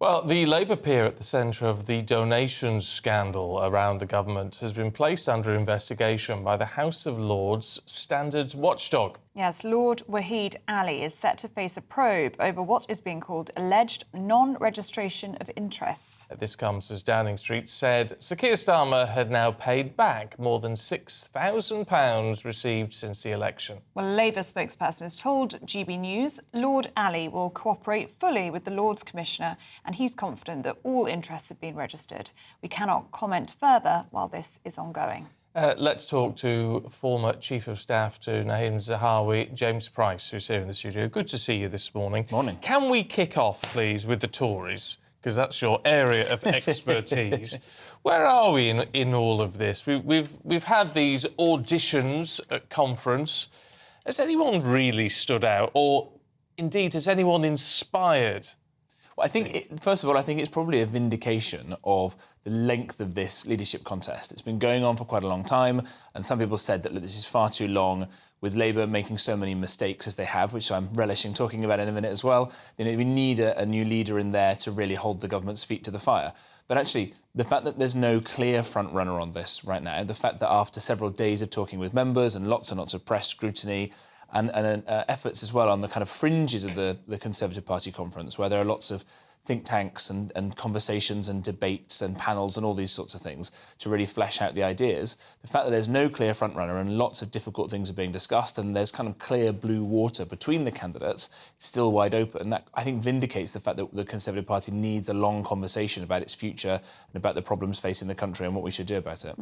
Well, the Labour peer at the centre of the donations scandal around the government has been placed under investigation by the House of Lords Standards Watchdog. Yes, Lord Wahid Ali is set to face a probe over what is being called alleged non-registration of interests. This comes as Downing Street said Sir Keir Starmer had now paid back more than £6,000 received since the election. Well, a Labour spokesperson has told GBNews Lord Ali will cooperate fully with the Lords Commissioner and he's confident that all interests have been registered. We cannot comment further while this is ongoing. Let's talk to former Chief of Staff to Naheem Zahawi, James Price, who's here in the studio. Good to see you this morning. Morning. Can we kick off, please, with the Tories? Because that's your area of expertise. Where are we in all of this? We've had these auditions at conference. Has anyone really stood out? Or, indeed, has anyone inspired? Well, first of all, I think it's probably a vindication of the length of this leadership contest. It's been going on for quite a long time, and some people said that this is far too long, with Labour making so many mistakes as they have, which I'm relishing talking about in a minute as well. We need a new leader in there to really hold the government's feet to the fire. But actually, the fact that there's no clear front-runner on this right now, the fact that after several days of talking with members and lots of press scrutiny, and efforts as well on the kind of fringes of the Conservative Party conference, where there are lots of think tanks and conversations and debates and panels and all these sorts of things to really flesh out the ideas. The fact that there's no clear front-runner and lots of difficult things are being discussed and there's kind of clear blue water between the candidates, still wide open. That, I think, vindicates the fact that the Conservative Party needs a long conversation about its future and about the problems facing the country and what we should do about it.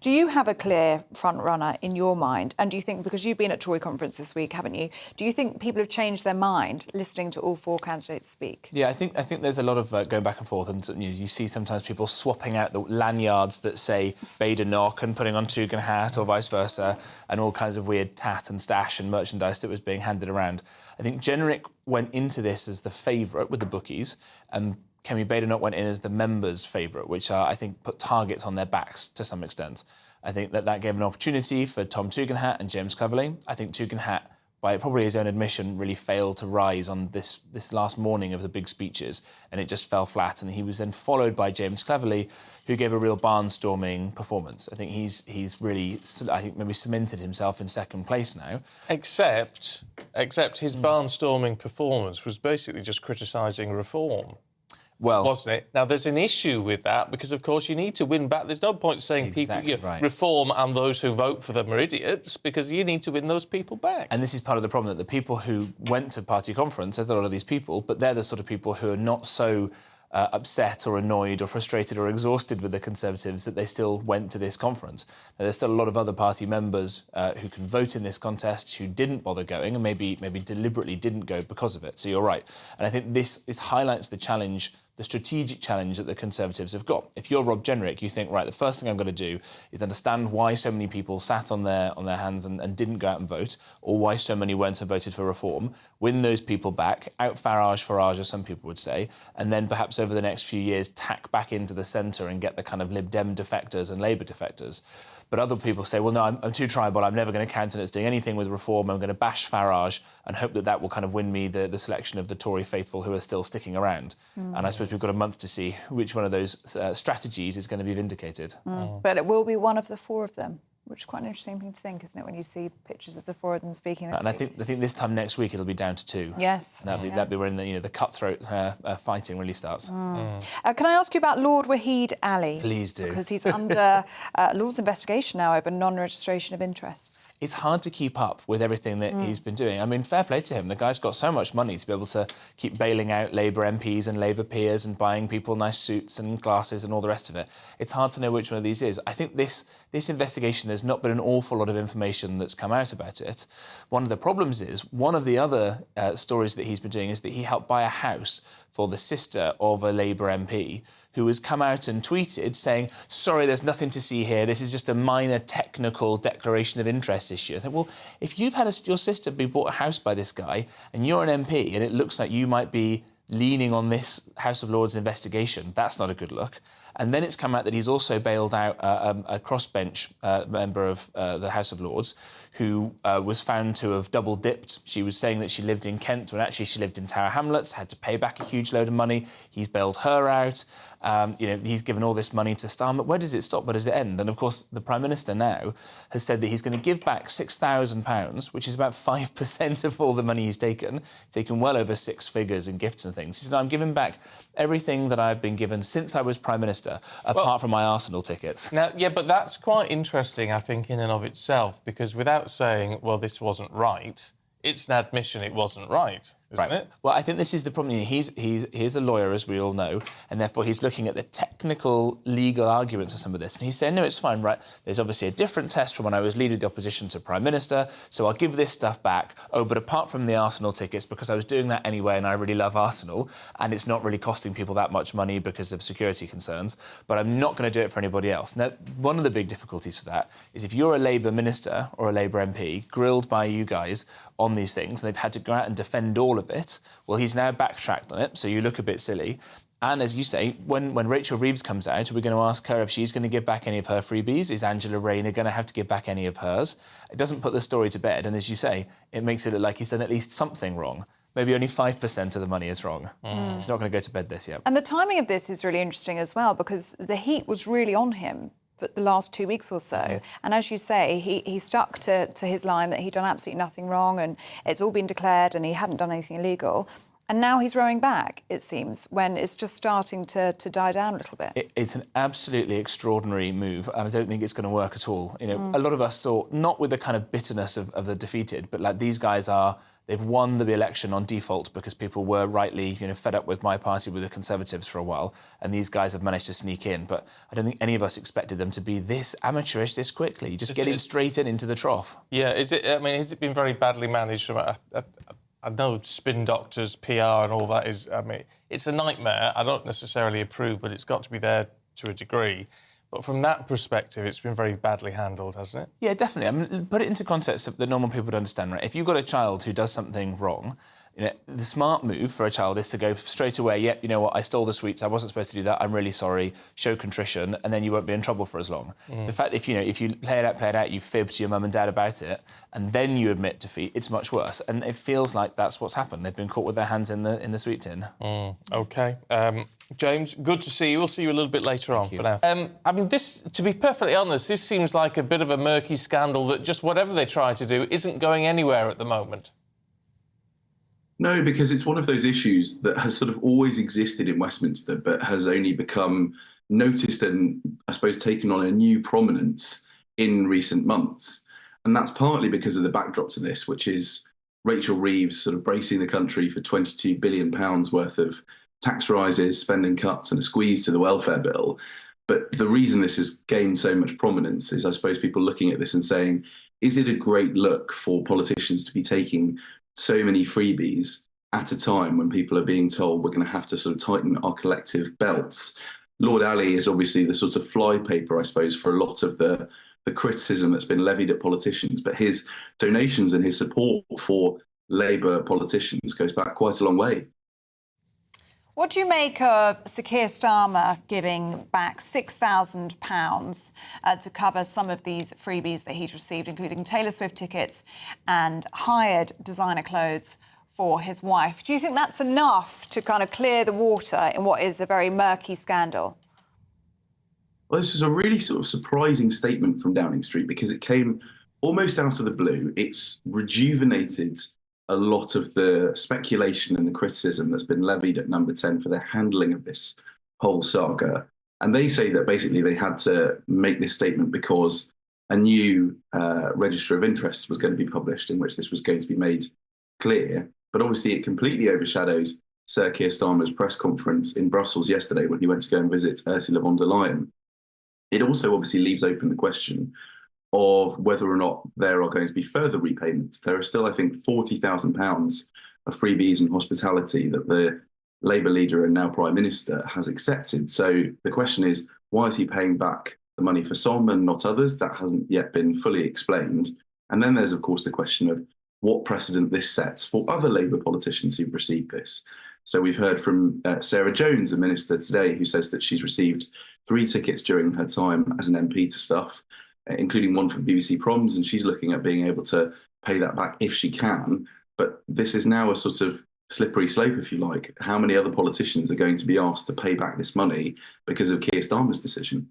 Do you have a clear front-runner in your mind? And do you think, because you've been at Tory conference this week, haven't you, do you think people have changed their mind listening to all four candidates speak? Yeah, I think there's a lot of going back and forth, and you see sometimes people swapping out the lanyards that say Badenoch and putting on Tugendhat or vice versa, and all kinds of weird tat and stash and merchandise that was being handed around. I think Jenrick went into this as the favourite with the bookies, and Kemi Badenoch went in as the members' favourite, which I think put targets on their backs to some extent. I think that gave an opportunity for Tom Tugendhat and James Cleverly. I think Tugendhat, by probably his own admission, really failed to rise on this last morning of the big speeches, and it just fell flat. And he was then followed by James Cleverly, who gave a real barnstorming performance. I think he's really, maybe cemented himself in second place now. Except his barnstorming performance was basically just criticising reform. Well, wasn't it? Now, there's an issue with that because, of course, you need to win back. There's no point saying reform and those who vote for them are idiots, because you need to win those people back. And this is part of the problem, that the people who went to party conference, there's a lot of these people, but they're the sort of people who are not so upset or annoyed or frustrated or exhausted with the Conservatives that they still went to this conference. Now, there's still a lot of other party members who can vote in this contest who didn't bother going and maybe deliberately didn't go because of it. So you're right. And I think this highlights the challenge, the strategic challenge that the Conservatives have got. If you're Rob Jenrick, you think, right, the first thing I'm going to do is understand why so many people sat on their hands and didn't go out and vote, or why so many went and voted for reform, win those people back, out Farage, as some people would say, and then perhaps over the next few years tack back into the centre and get the kind of Lib Dem defectors and Labour defectors. But other people say, well, no, I'm too tribal, I'm never going to countenance doing anything with reform, I'm going to bash Farage and hope that will kind of win me the selection of the Tory faithful who are still sticking around. And I suppose we've got a month to see which one of those strategies is going to be vindicated. But it will be one of the four of them, which is quite an interesting thing to think, isn't it, when you see pictures of the four of them speaking this week? I think this time next week it'll be down to two. Yes. And that'll be when the cutthroat fighting really starts. Can I ask you about Lord Wahid Ali? Please do. Because he's under Lord's investigation now over non-registration of interests. It's hard to keep up with everything that he's been doing. I mean, fair play to him. The guy's got so much money to be able to keep bailing out Labour MPs and Labour peers and buying people nice suits and glasses and all the rest of it. It's hard to know which one of these is. I think this investigation, there's not been an awful lot of information that's come out about it. One of the problems is, one of the other stories that he's been doing is that he helped buy a house for the sister of a Labour MP who has come out and tweeted saying, sorry, there's nothing to see here, this is just a minor technical declaration of interest issue. I think, well, if you've had your sister be bought a house by this guy and you're an MP and it looks like you might be leaning on this House of Lords investigation, that's not a good look. And then it's come out that he's also bailed out a crossbench member of the House of Lords who was found to have double-dipped. She was saying that she lived in Kent when actually she lived in Tower Hamlets, had to pay back a huge load of money. He's bailed her out. He's given all this money to Starmer. Where does it stop? Where does it end? And, of course, the Prime Minister now has said that he's going to give back £6,000, which is about 5% of all the money he's taken well over six figures in gifts and things. He said, I'm giving back everything that I've been given since I was Prime Minister, apart from my Arsenal tickets. Now, yeah, but that's quite interesting, I think, in and of itself, because without saying, well, this wasn't right, it's an admission it wasn't right, isn't it? Well, I think this is the problem. He's a lawyer, as we all know, and therefore he's looking at the technical, legal arguments of some of this. And he's saying, no, it's fine, right? There's obviously a different test from when I was Leader of the Opposition to Prime Minister, so I'll give this stuff back. Oh, but apart from the Arsenal tickets, because I was doing that anyway and I really love Arsenal, and it's not really costing people that much money because of security concerns, but I'm not going to do it for anybody else. Now, one of the big difficulties for that is if you're a Labour minister or a Labour MP grilled by you guys on these things, and they've had to go out and defend all of it, well, he's now backtracked on it, so you look a bit silly. And as you say, when Rachel Reeves comes out, we're going to ask her if she's going to give back any of her freebies. Is Angela Rayner going to have to give back any of hers? It doesn't put the story to bed, and as you say, it makes it look like he's done at least something wrong. Maybe only 5% of the money is wrong. He's not going to go to bed this yet. And the timing of this is really interesting as well, because the heat was really on him for the last 2 weeks or so. And as you say, he stuck to his line that he'd done absolutely nothing wrong and it's all been declared and he hadn't done anything illegal. And now he's rowing back, it seems, when it's just starting to die down a little bit. It's an absolutely extraordinary move, and I don't think it's going to work at all. A lot of us thought, not with the kind of bitterness of the defeated, but like these guys they've won the election on default because people were rightly, fed up with my party, with the Conservatives for a while, and these guys have managed to sneak in. But I don't think any of us expected them to be this amateurish this quickly, just getting straight into the trough. Yeah, has it been very badly managed? I know spin doctors, PR and all that it's a nightmare. I don't necessarily approve, but it's got to be there to a degree. But from that perspective, it's been very badly handled, hasn't it? Yeah, definitely. Put it into context that normal people would understand, right? If you've got a child who does something wrong, the smart move for a child is to go straight away, yep, you know what, I stole the sweets, I wasn't supposed to do that, I'm really sorry, show contrition, and then you won't be in trouble for as long. The fact, if you play it out, you fib to your mum and dad about it, and then you admit defeat, it's much worse. And it feels like that's what's happened. They've been caught with their hands in the sweet tin. OK. James, good to see you. We'll see you a little bit later on for now. This, to be perfectly honest, this seems like a bit of a murky scandal that just whatever they try to do isn't going anywhere at the moment. No, because it's one of those issues that has sort of always existed in Westminster, but has only become noticed and, I suppose, taken on a new prominence in recent months. And that's partly because of the backdrop to this, which is Rachel Reeves sort of bracing the country for £22 billion worth of tax rises, spending cuts and a squeeze to the welfare bill. But the reason this has gained so much prominence is, I suppose, people looking at this and saying, is it a great look for politicians to be taking so many freebies at a time when people are being told we're going to have to sort of tighten our collective belts? Lord Ali is obviously the sort of flypaper, I suppose, for a lot of the criticism that's been levied at politicians, but his donations and his support for Labour politicians goes back quite a long way. What do you make of Sir Keir Starmer giving back £6,000 to cover some of these freebies that he's received, including Taylor Swift tickets and hired designer clothes for his wife? Do you think that's enough to kind of clear the water in what is a very murky scandal? Well, this was a really sort of surprising statement from Downing Street because it came almost out of the blue. It's rejuvenated a lot of the speculation and the criticism that's been levied at Number 10 for their handling of this whole saga. And they say that basically they had to make this statement because a new register of interests was going to be published in which this was going to be made clear. But obviously it completely overshadowed Sir Keir Starmer's press conference in Brussels yesterday when he went to go and visit Ursula von der Leyen. It also obviously leaves open the question of whether or not there are going to be further repayments. There are still, I think, £40,000 of freebies and hospitality that the Labour leader and now Prime Minister has accepted. So the question is, why is he paying back the money for some and not others? That hasn't yet been fully explained. And then there's, of course, the question of what precedent this sets for other Labour politicians who've received this. So we've heard from Sarah Jones, the minister today, who says that she's received 3 tickets during her time as an MP to stuff. including one for the BBC Proms, and she's looking at being able to pay that back if she can. But this is now a sort of slippery slope, if you like. How many other politicians are going to be asked to pay back this money because of Keir Starmer's decision?